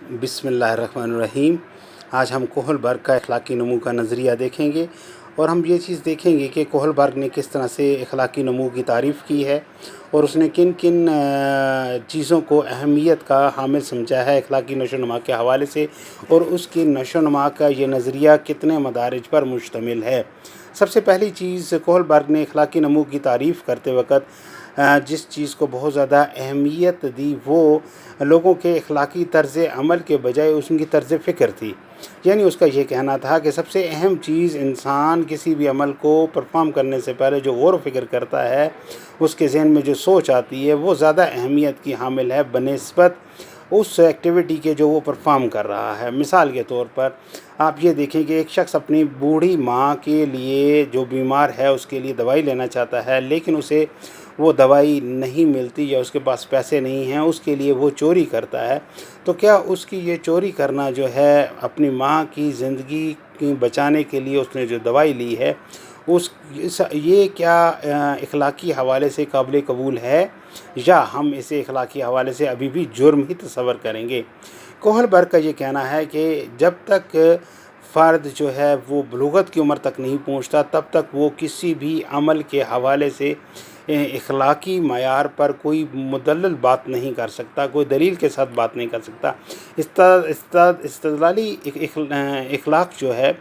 بسم اللہ الرحمن الرحیم۔ آج ہم کوہلبرگ کا اخلاقی نمو کا نظریہ دیکھیں گے، اور ہم یہ چیز دیکھیں گے کہ کوہلبرگ نے کس طرح سے اخلاقی نمو کی تعریف کی ہے، اور اس نے کن کن چیزوں کو اہمیت کا حامل سمجھا ہے اخلاقی نشو و نما کے حوالے سے، اور اس کی نشو و نما کا یہ نظریہ کتنے مدارج پر مشتمل ہے۔ سب سے پہلی چیز، کوہلبرگ نے اخلاقی نمو کی تعریف کرتے وقت جس چیز کو بہت زیادہ اہمیت دی وہ لوگوں کے اخلاقی طرز عمل کے بجائے اس کی طرز فکر تھی۔ یعنی اس کا یہ کہنا تھا کہ سب سے اہم چیز انسان کسی بھی عمل کو پرفارم کرنے سے پہلے جو غور و فکر کرتا ہے، اس کے ذہن میں جو سوچ آتی ہے وہ زیادہ اہمیت کی حامل ہے بنسبت اس ایکٹیویٹی کے جو وہ پرفارم کر رہا ہے۔ مثال کے طور پر آپ یہ دیکھیں کہ ایک شخص اپنی بوڑھی ماں کے لیے جو بیمار ہے اس کے لیے دوائی لینا چاہتا ہے، لیکن اسے وہ دوائی نہیں ملتی یا اس کے پاس پیسے نہیں ہیں، اس کے لیے وہ چوری کرتا ہے۔ تو کیا اس کی یہ چوری کرنا جو ہے اپنی ماں کی زندگی بچانے کے لیے اس نے جو دوائی لی ہے، یہ کیا اخلاقی حوالے سے قابل قبول ہے، یا ہم اسے اخلاقی حوالے سے ابھی بھی جرم ہی تصور کریں گے؟ کوہلبرگ کا یہ کہنا ہے کہ جب تک فرد جو ہے وہ بلوغت کی عمر تک نہیں پہنچتا، تب تک وہ کسی بھی عمل کے حوالے سے اخلاقی معیار پر کوئی مدلل بات نہیں کر سکتا، کوئی دلیل کے ساتھ بات نہیں کر سکتا۔ استدلالی اخلاق جو ہے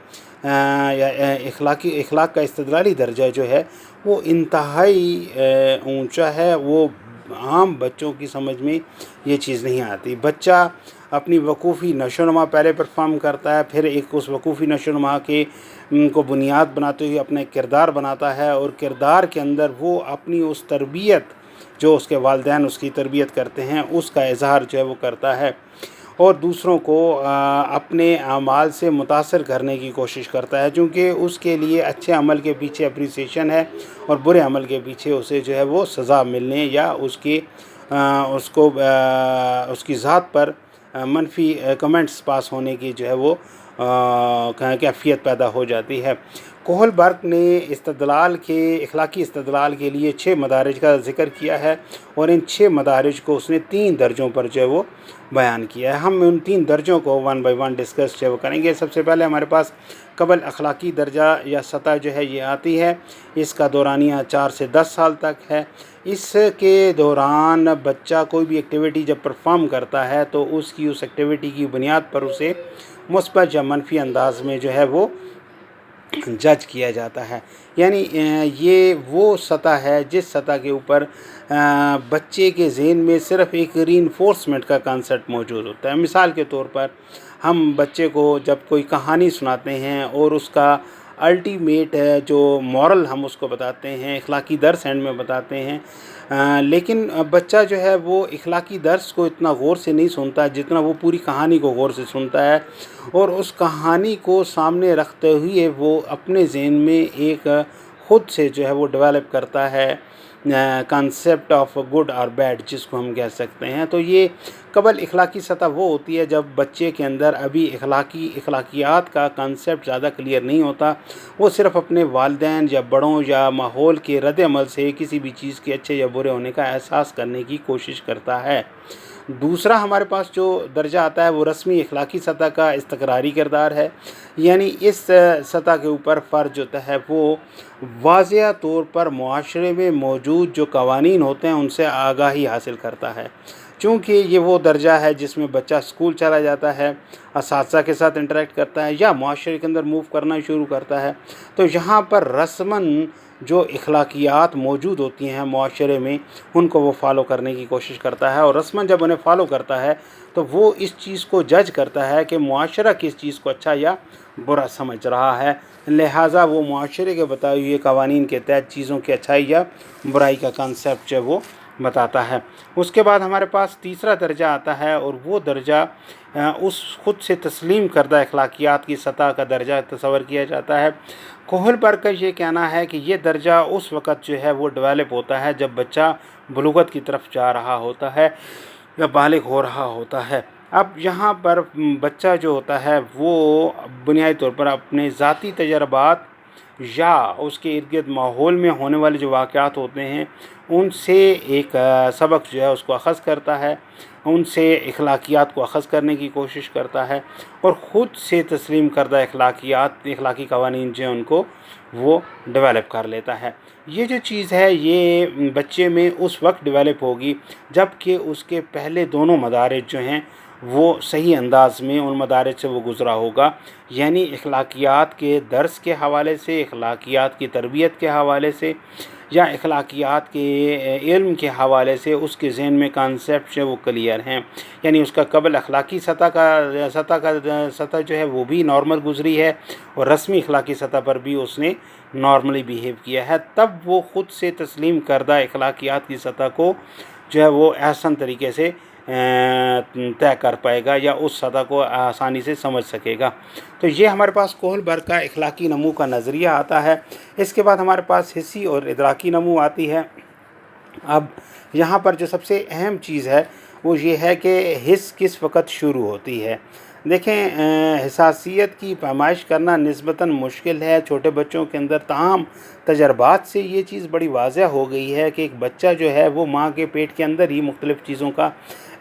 یا اخلاق کا استدلالی درجہ جو ہے وہ انتہائی اونچا ہے، وہ عام بچوں کی سمجھ میں یہ چیز نہیں آتی۔ بچہ اپنی وقوفی نشو و نما پہلے پرفارم کرتا ہے، پھر ایک اس وقوفی نشو و نما کے کو بنیاد بناتے ہوئے اپنا ایک کردار بناتا ہے، اور کردار کے اندر وہ اپنی اس تربیت جو اس کے والدین اس کی تربیت کرتے ہیں اس کا اظہار جو ہے وہ کرتا ہے، اور دوسروں کو اپنے اعمال سے متاثر کرنے کی کوشش کرتا ہے، چونکہ اس کے لیے اچھے عمل کے پیچھے اپریسیشن ہے، اور برے عمل کے پیچھے اسے جو ہے وہ سزا ملنے یا اس کی ذات پر منفی کمنٹس پاس ہونے کی جو ہے وہ کیفیت پیدا ہو جاتی ہے۔ کوہلبرگ نے اخلاقی استدلال کے لیے 6 مدارج کا ذکر کیا ہے، اور ان 6 مدارج کو اس نے 3 درجوں پر جو ہے وہ بیان کیا ہے۔ ہم ان 3 درجوں کو 1 بائی 1 ڈسکس جو ہے وہ کریں گے۔ سب سے پہلے ہمارے پاس قبل اخلاقی درجہ یا سطح جو ہے یہ آتی ہے، اس کا دورانیہ 4 سے 10 سال تک ہے۔ اس کے دوران بچہ کوئی بھی ایکٹیویٹی جب پرفارم کرتا ہے تو اس ایکٹیویٹی کی بنیاد پر اسے مثبت یا منفی انداز میں جو ہے وہ جج کیا جاتا ہے۔ یعنی یہ وہ سطح ہے جس سطح کے اوپر بچے کے ذہن میں صرف ایک ری انفورسمنٹ کا کانسیپٹ موجود ہوتا ہے۔ مثال کے طور پر ہم بچے کو جب کوئی کہانی سناتے ہیں اور اس کا الٹیمیٹ جو مورل ہم اس کو بتاتے ہیں، اخلاقی درس اینڈ میں بتاتے ہیں، لیکن بچہ جو ہے وہ اخلاقی درس کو اتنا غور سے نہیں سنتا جتنا وہ پوری کہانی کو غور سے سنتا ہے، اور اس کہانی کو سامنے رکھتے ہوئے وہ اپنے ذہن میں ایک خود سے جو ہے وہ ڈیولپ کرتا ہے کانسیپٹ آف گڈ اور بیڈ، جس کو ہم کہہ سکتے ہیں۔ تو یہ قبل اخلاقی سطح وہ ہوتی ہے جب بچے کے اندر ابھی اخلاقیات کا کانسیپٹ زیادہ کلیئر نہیں ہوتا، وہ صرف اپنے والدین یا بڑوں یا ماحول کے رد عمل سے کسی بھی چیز کے اچھے یا برے ہونے کا احساس کرنے کی کوشش کرتا ہے۔ دوسرا ہمارے پاس جو درجہ آتا ہے وہ رسمی اخلاقی سطح کا استقراری کردار ہے، یعنی اس سطح کے اوپر فرد جو ہے وہ واضح طور پر معاشرے میں موجود جو قوانین ہوتے ہیں ان سے آگاہی حاصل کرتا ہے۔ چونکہ یہ وہ درجہ ہے جس میں بچہ اسکول چلا جاتا ہے، اساتذہ کے ساتھ انٹریکٹ کرتا ہے یا معاشرے کے اندر موو کرنا شروع کرتا ہے، تو یہاں پر رسماً جو اخلاقیات موجود ہوتی ہیں معاشرے میں ان کو وہ فالو کرنے کی کوشش کرتا ہے، اور رسماً جب انہیں فالو کرتا ہے تو وہ اس چیز کو جج کرتا ہے کہ معاشرہ کس چیز کو اچھا یا برا سمجھ رہا ہے، لہٰذا وہ معاشرے کے بتائے ہوئے قوانین کے تحت چیزوں کی اچھائی یا برائی کا کانسیپٹ جو وہ بتاتا ہے۔ اس کے بعد ہمارے پاس تیسرا درجہ آتا ہے، اور وہ درجہ اس خود سے تسلیم کردہ اخلاقیات کی سطح کا درجہ تصور کیا جاتا ہے۔ کوہلبرگ کا یہ کہنا ہے کہ یہ درجہ اس وقت جو ہے وہ ڈیولپ ہوتا ہے جب بچہ بلوغت کی طرف جا رہا ہوتا ہے یا بالغ ہو رہا ہوتا ہے۔ اب یہاں پر بچہ جو ہوتا ہے وہ بنیادی طور پر اپنے ذاتی تجربات یا اس کے ارد گرد ماحول میں ہونے والے جو واقعات ہوتے ہیں ان سے ایک سبق جو ہے اس کو اخذ کرتا ہے، ان سے اخلاقیات کو اخذ کرنے کی کوشش کرتا ہے، اور خود سے تسلیم کردہ اخلاقی قوانین جو ہیں ان کو وہ ڈیولپ کر لیتا ہے۔ یہ جو چیز ہے یہ بچے میں اس وقت ڈیولپ ہوگی جب کہ اس کے پہلے دونوں مدارج جو ہیں وہ صحیح انداز میں ان مدارج سے وہ گزرا ہوگا، یعنی اخلاقیات کے درس کے حوالے سے، اخلاقیات کی تربیت کے حوالے سے، یا اخلاقیات کے علم کے حوالے سے اس کے ذہن میں کانسیپٹ جو وہ کلیئر ہیں، یعنی اس کا قبل اخلاقی سطح جو ہے وہ بھی نارمل گزری ہے، اور رسمی اخلاقی سطح پر بھی اس نے نارملی بیہیو کیا ہے، تب وہ خود سے تسلیم کردہ اخلاقیات کی سطح کو جو ہے وہ احسن طریقے سے طے کر پائے گا، یا اس سطح کو آسانی سے سمجھ سکے گا۔ تو یہ ہمارے پاس کوہل برگ کا اخلاقی نمو کا نظریہ آتا ہے۔ اس کے بعد ہمارے پاس حسی اور ادراکی نمو آتی ہے۔ اب یہاں پر جو سب سے اہم چیز ہے وہ یہ ہے کہ حس کس وقت شروع ہوتی ہے۔ دیکھیں، حساسیت کی پیمائش کرنا نسبتاً مشکل ہے چھوٹے بچوں کے اندر، تاہم تجربات سے یہ چیز بڑی واضح ہو گئی ہے کہ ایک بچہ جو ہے وہ ماں کے پیٹ کے اندر ہی مختلف چیزوں کا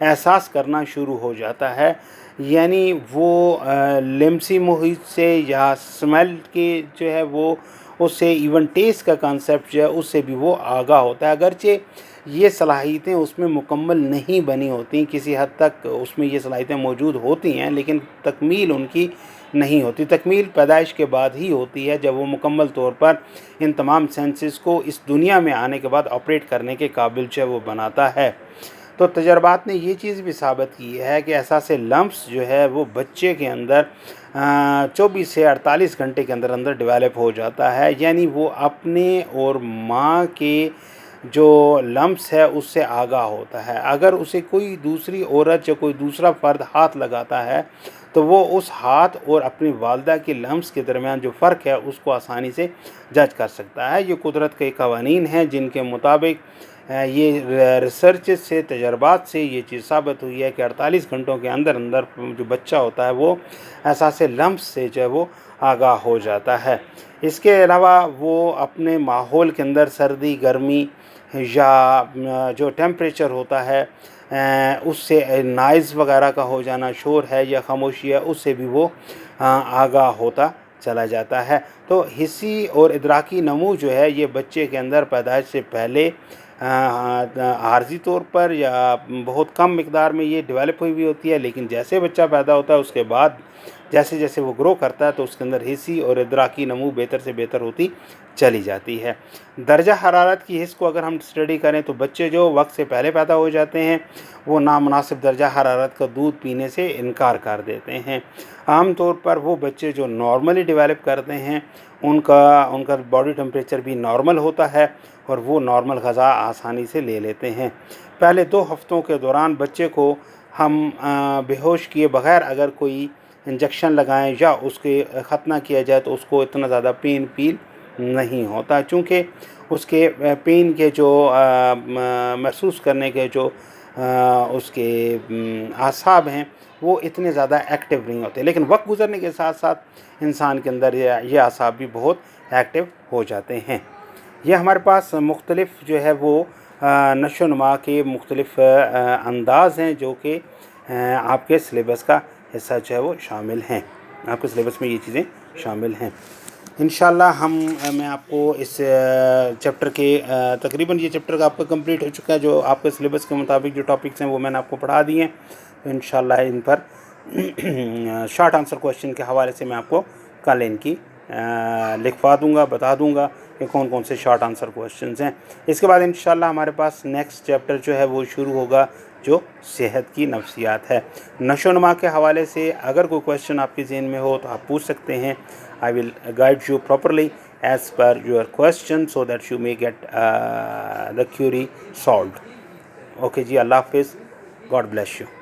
احساس کرنا شروع ہو جاتا ہے، یعنی وہ لمسی محیط سے یا سمیل کے جو ہے وہ اس سے، ایون ٹیسٹ کا کانسیپٹ جو ہے اس سے بھی وہ آگاہ ہوتا ہے، اگرچہ یہ صلاحیتیں اس میں مکمل نہیں بنی ہوتی، کسی حد تک اس میں یہ صلاحیتیں موجود ہوتی ہیں لیکن تکمیل ان کی نہیں ہوتی۔ تکمیل پیدائش کے بعد ہی ہوتی ہے، جب وہ مکمل طور پر ان تمام سینسز کو اس دنیا میں آنے کے بعد آپریٹ کرنے کے قابل جو ہے وہ بناتا ہے۔ تو تجربات نے یہ چیز بھی ثابت کی ہے کہ احساس لمس جو ہے وہ بچے کے اندر 24 سے 48 گھنٹے کے اندر ڈیولپ ہو جاتا ہے، یعنی وہ اپنے اور ماں کے جو لمس ہے اس سے آگاہ ہوتا ہے۔ اگر اسے کوئی دوسری عورت یا کوئی دوسرا فرد ہاتھ لگاتا ہے تو وہ اس ہاتھ اور اپنی والدہ کے لمس کے درمیان جو فرق ہے اس کو آسانی سے جج کر سکتا ہے۔ یہ قدرت کے قوانین ہیں جن کے مطابق یہ ریسرچ سے، تجربات سے یہ چیز ثابت ہوئی ہے کہ 48 گھنٹوں کے اندر جو بچہ ہوتا ہے وہ احساس لمس سے جو ہے وہ آگاہ ہو جاتا ہے۔ اس کے علاوہ وہ اپنے ماحول کے اندر سردی، گرمی یا جو ٹیمپریچر ہوتا ہے اس سے، نائز وغیرہ کا ہو جانا، شور ہے یا خاموشی ہے، اس سے بھی وہ آگاہ ہوتا چلا جاتا ہے۔ تو حسی اور ادراکی نمو جو ہے یہ بچے کے اندر پیدائش سے پہلے عارضی طور پر یا بہت کم مقدار میں یہ ڈیولپ ہوئی ہوتی ہے، لیکن جیسے بچہ پیدا ہوتا ہے اس کے بعد جیسے جیسے وہ گرو کرتا ہے تو اس کے اندر حسی اور ادراکی نمو بہتر سے بہتر ہوتی چلی جاتی ہے۔ درجہ حرارت کی حس کو اگر ہم اسٹڈی کریں تو بچے جو وقت سے پہلے پیدا ہو جاتے ہیں وہ نامناسب درجہ حرارت کا دودھ پینے سے انکار کر دیتے ہیں۔ عام طور پر وہ بچے جو نارملی ڈیولپ کرتے ہیں ان کا باڈی ٹمپریچر بھی نارمل ہوتا ہے اور وہ نارمل غذا آسانی سے لے لیتے ہیں۔ پہلے 2 ہفتوں کے دوران بچے کو ہم بے ہوش کیے بغیر اگر کوئی انجیکشن لگائیں یا اس کے ختنہ کیا جائے تو اس کو اتنا زیادہ پین فیل نہیں ہوتا، چونکہ اس کے پین کے جو محسوس کرنے کے جو اس کے اعصاب ہیں وہ اتنے زیادہ ایکٹیو نہیں ہوتے، لیکن وقت گزرنے کے ساتھ ساتھ انسان کے اندر یہ اعصاب بھی بہت ایکٹیو ہو جاتے ہیں۔ یہ ہمارے پاس مختلف جو ہے وہ نشو و نما کے مختلف انداز ہیں جو کہ آپ کے سلیبس کا حصہ جو ہے وہ شامل ہیں، آپ کے سلیبس میں یہ چیزیں شامل ہیں۔ انشاءاللہ میں آپ کو اس چیپٹر کے تقریباً یہ چیپٹر آپ کا کمپلیٹ ہو چکا ہے، جو آپ کے سلیبس کے مطابق جو ٹاپکس ہیں وہ میں نے آپ کو پڑھا دیے ہیں۔ تو انشاءاللہ ان پر شارٹ آنسر کویشچن کے حوالے سے میں آپ کو کل ان کی لکھوا دوں گا، بتا دوں گا کہ کون کون سے شارٹ آنسر کویشچنز ہیں۔ اس کے بعد انشاءاللہ ہمارے پاس نیکسٹ چیپٹر جو ہے وہ شروع ہوگا جو صحت کی نفسیات ہے۔ نشو و نما کے حوالے سے اگر کوئی کویشچن آپ کے ذہن میں ہو تو آپ پوچھ سکتے ہیں۔ I will guide you properly as per your question so that you may get the query solved. Okay جی، اللہ حافظ. God bless you.